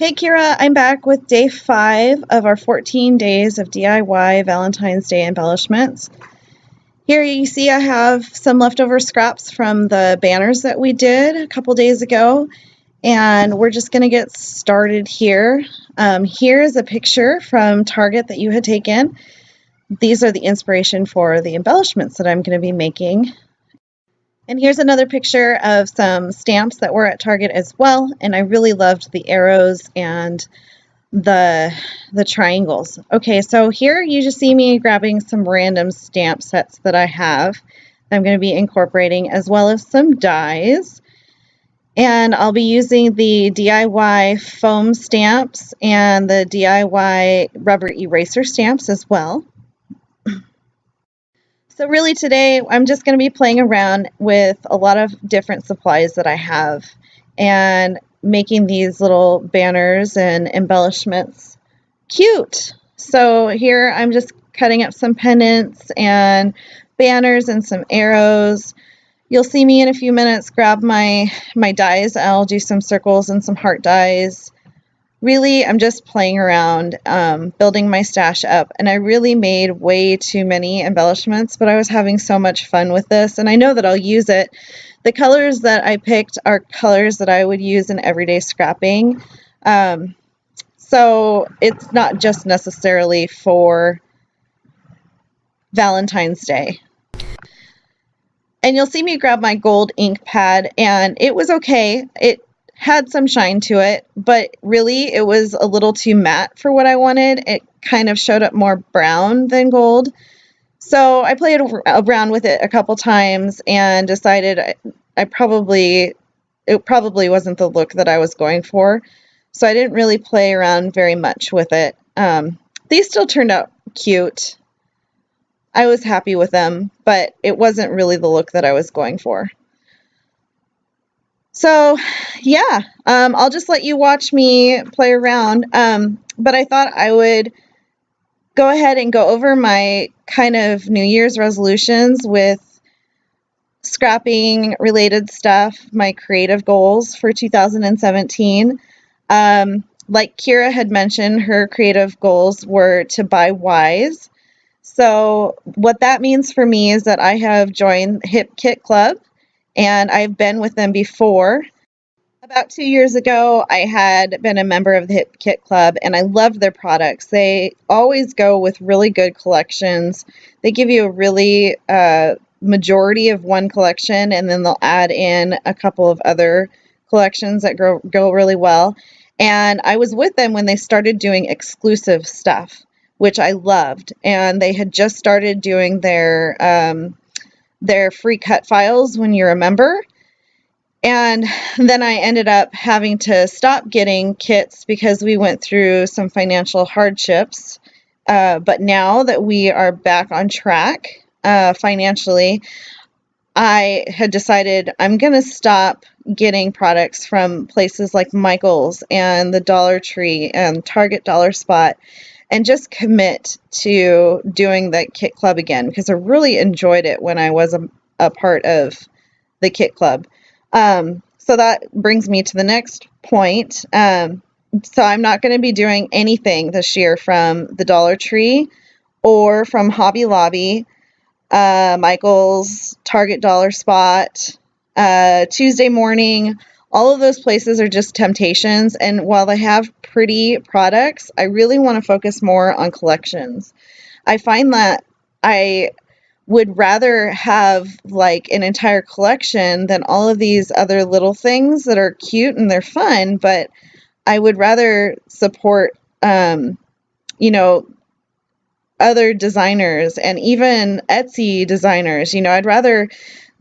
Hey Kira, I'm back with day 5 of our 14 days of DIY Valentine's Day embellishments. Here you see I have some leftover scraps from the banners that we did a couple days ago, and we're just going to get started here. Here's a picture from Target that you had taken. These are the inspiration for the embellishments that I'm going to be making. And here's another picture of some stamps that were at Target as well, and I really loved the arrows and the triangles. Okay, so here you just see me grabbing some random stamp sets that I have that I'm going to be incorporating, as well as some dies. And I'll be using the DIY foam stamps and the DIY rubber eraser stamps as well. So really today I'm just going to be playing around with a lot of different supplies that I have and making these little banners and embellishments cute. So here I'm just cutting up some pendants and banners and some arrows. You'll see me in a few minutes grab my dies. I'll do some circles and some heart dies. Really, I'm just playing around, building my stash up, and I really made way too many embellishments, but I was having so much fun with this, and I know that I'll use it. The colors that I picked are colors that I would use in everyday scrapping, so it's not just necessarily for Valentine's Day. And you'll see me grab my gold ink pad, and it was okay. It had some shine to it, but really it was a little too matte for what I wanted. It kind of showed up more brown than gold. So I played around with it a couple times and decided it probably wasn't the look that I was going for. So I didn't really play around very much with it. These still turned out cute. I was happy with them, but it wasn't really the look that I was going for. So yeah, I'll just let you watch me play around, but I thought I would go ahead and go over my kind of New Year's resolutions with scrapping related stuff, my creative goals for 2017. Like Kira had mentioned, her creative goals were to buy wise. So what that means for me is that I have joined Hip Kit Club, and I've been with them before. About 2 years ago, I had been a member of the Hip Kit Club, and I loved their products. They always go with really good collections. They give you a really majority of one collection, and then they'll add in a couple of other collections that go really well. And I was with them when they started doing exclusive stuff, which I loved. And they had just started doing their free cut files when you're a member. And then I ended up having to stop getting kits because we went through some financial hardships. But now that we are back on track financially, I had decided I'm going to stop getting products from places like Michael's and the Dollar Tree and Target Dollar Spot, and just commit to doing the Kit Club again, because I really enjoyed it when I was a part of the Kit Club. So that brings me to the next point. So I'm not going to be doing anything this year from the Dollar Tree or from Hobby Lobby, Michael's, Target Dollar Spot, Tuesday Morning. All of those places are just temptations, and while they have pretty products, I really want to focus more on collections. I find that I would rather have like an entire collection than all of these other little things that are cute and they're fun, but I would rather support, other designers and even Etsy designers. I'd rather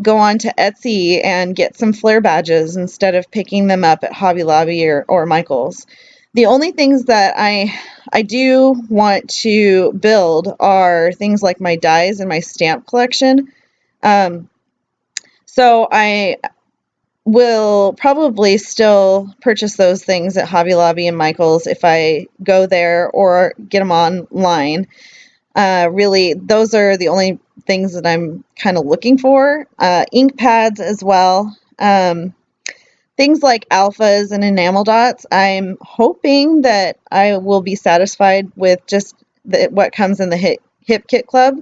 go on to Etsy and get some flare badges instead of picking them up at Hobby Lobby or Michael's. The only things that I do want to build are things like my dies and my stamp collection. So I will probably still purchase those things at Hobby Lobby and Michael's if I go there or get them online. Really, those are the only things that I'm kind of looking for. Ink pads as well. things like alphas and enamel dots, I'm hoping that I will be satisfied with just what comes in the Hip Kit Club.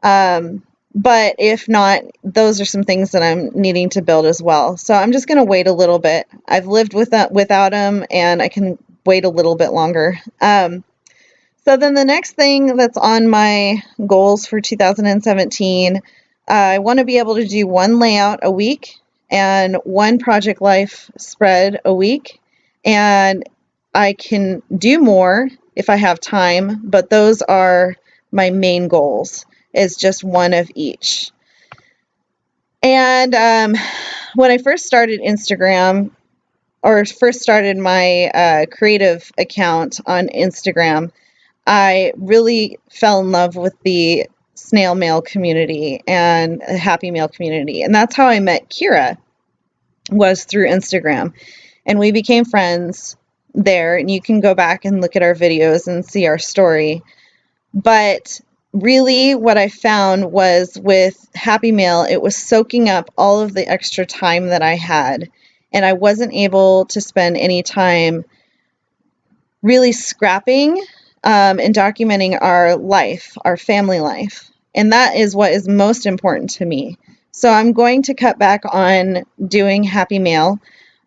But if not, those are some things that I'm needing to build as well. So I'm just going to wait a little bit. I've lived without them, and I can wait a little bit longer. So then the next thing that's on my goals for 2017, I want to be able to do one layout a week and one project life spread a week. And I can do more if I have time, but those are my main goals, is just one of each. And when I first started Instagram, or first started my creative account on Instagram, I really fell in love with the snail mail community and the happy mail community. And that's how I met Kira, was through Instagram. And we became friends there. And you can go back and look at our videos and see our story. But really what I found was with Happy Mail, it was soaking up all of the extra time that I had. And I wasn't able to spend any time really scrapping and documenting our life, our family life. And that is what is most important to me. So I'm going to cut back on doing Happy Mail.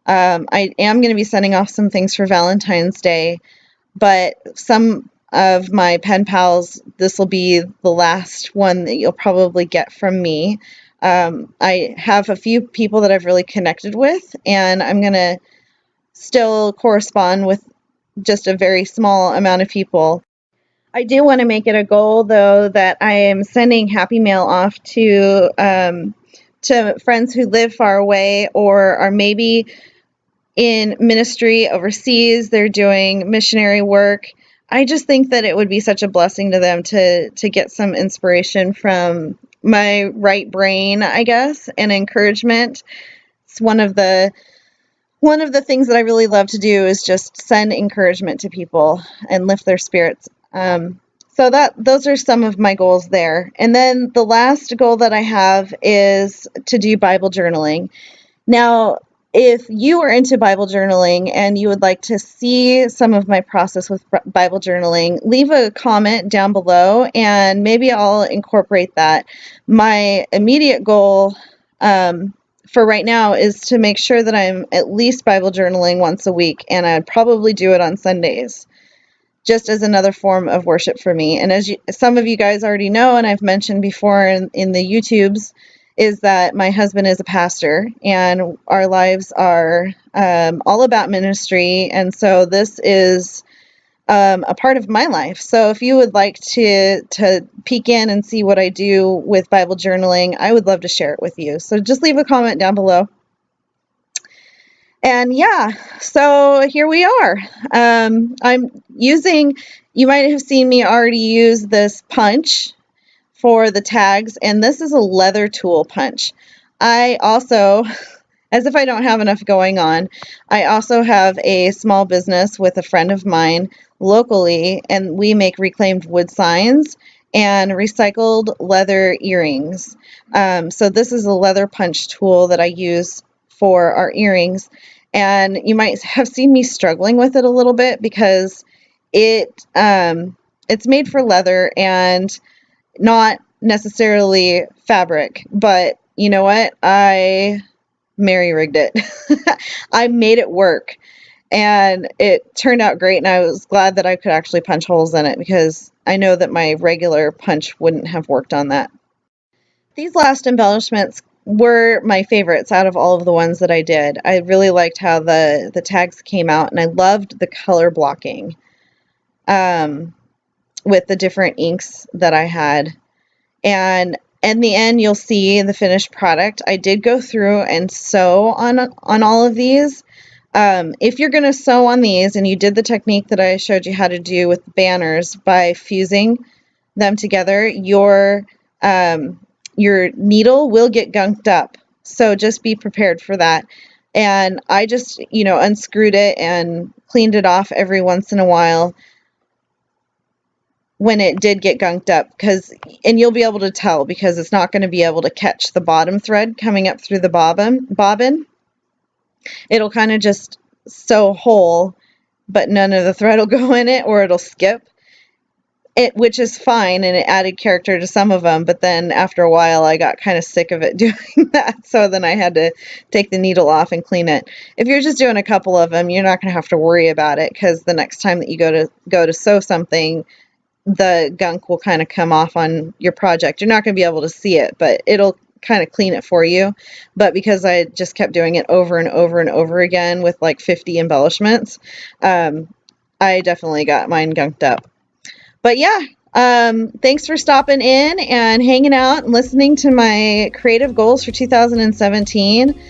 I am going to be sending off some things for Valentine's Day, but some of my pen pals, this will be the last one that you'll probably get from me. I have a few people that I've really connected with, and I'm going to still correspond with just a very small amount of people. I do want to make it a goal, though, that I am sending Happy Mail off to friends who live far away or are maybe in ministry overseas. They're doing missionary work. I just think that it would be such a blessing to them to get some inspiration from my right brain, I guess, and encouragement. It's one of the things that I really love to do is just send encouragement to people and lift their spirits. So those are some of my goals there. And then the last goal that I have is to do Bible journaling. Now, if you are into Bible journaling and you would like to see some of my process with Bible journaling, leave a comment down below and maybe I'll incorporate that. My immediate goal for right now is to make sure that I'm at least Bible journaling once a week, and I'd probably do it on Sundays, just as another form of worship for me. And as some of you guys already know, and I've mentioned before in the YouTubes, is that my husband is a pastor, and our lives are all about ministry, and so this is a part of my life. So if you would like to peek in and see what I do with Bible journaling, I would love to share it with you. So just leave a comment down below. And yeah, so here we are. I'm using, you might have seen me already use this punch for the tags, and this is a leather tool punch. I also, as if I don't have enough going on, I also have a small business with a friend of mine locally, and we make reclaimed wood signs and recycled leather earrings. So this is a leather punch tool that I use for our earrings, and you might have seen me struggling with it a little bit because it's made for leather and not necessarily fabric, but you know what? I Mary-rigged it. I made it work, and it turned out great, and I was glad that I could actually punch holes in it because I know that my regular punch wouldn't have worked on that. These last embellishments were my favorites out of all of the ones that I did. I really liked how the tags came out, and I loved the color blocking with the different inks that I had. And in the end, you'll see the finished product. I did go through and sew on all of these. If you're going to sew on these, and you did the technique that I showed you how to do with the banners by fusing them together, your needle will get gunked up. So just be prepared for that. And I just, unscrewed it and cleaned it off every once in a while when it did get gunked up, and you'll be able to tell because it's not going to be able to catch the bottom thread coming up through the bobbin. It'll kind of just sew whole, but none of the thread will go in it, or it'll skip. Which is fine, and it added character to some of them, but then after a while I got kind of sick of it doing that, so then I had to take the needle off and clean it. If you're just doing a couple of them, you're not going to have to worry about it, because the next time that you go to sew something, the gunk will kind of come off on your project. You're not going to be able to see it, but it'll kind of clean it for you. But because I just kept doing it over and over and over again with like 50 embellishments, I definitely got mine gunked up. But yeah, thanks for stopping in and hanging out and listening to my creative goals for 2017.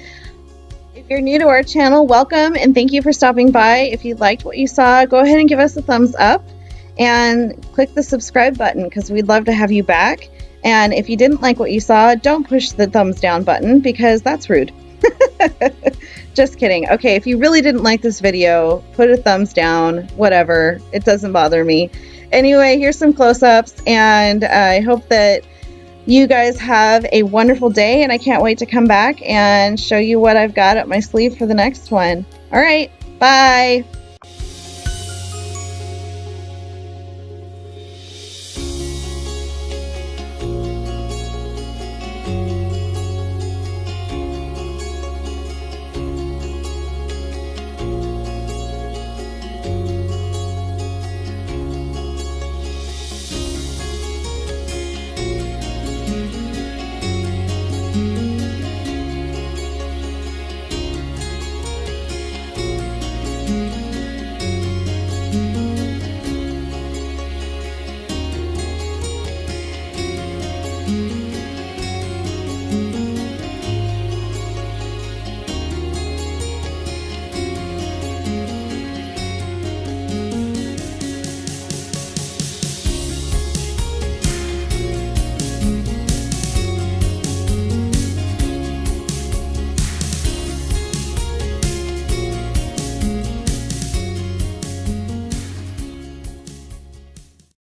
If you're new to our channel, welcome and thank you for stopping by. If you liked what you saw, go ahead and give us a thumbs up and click the subscribe button, because we'd love to have you back. And if you didn't like what you saw, don't push the thumbs down button, because that's rude. Just kidding. Okay, if you really didn't like this video, put a thumbs down, whatever. It doesn't bother me. Anyway, here's some close-ups, and I hope that you guys have a wonderful day, and I can't wait to come back and show you what I've got up my sleeve for the next one. All right, bye.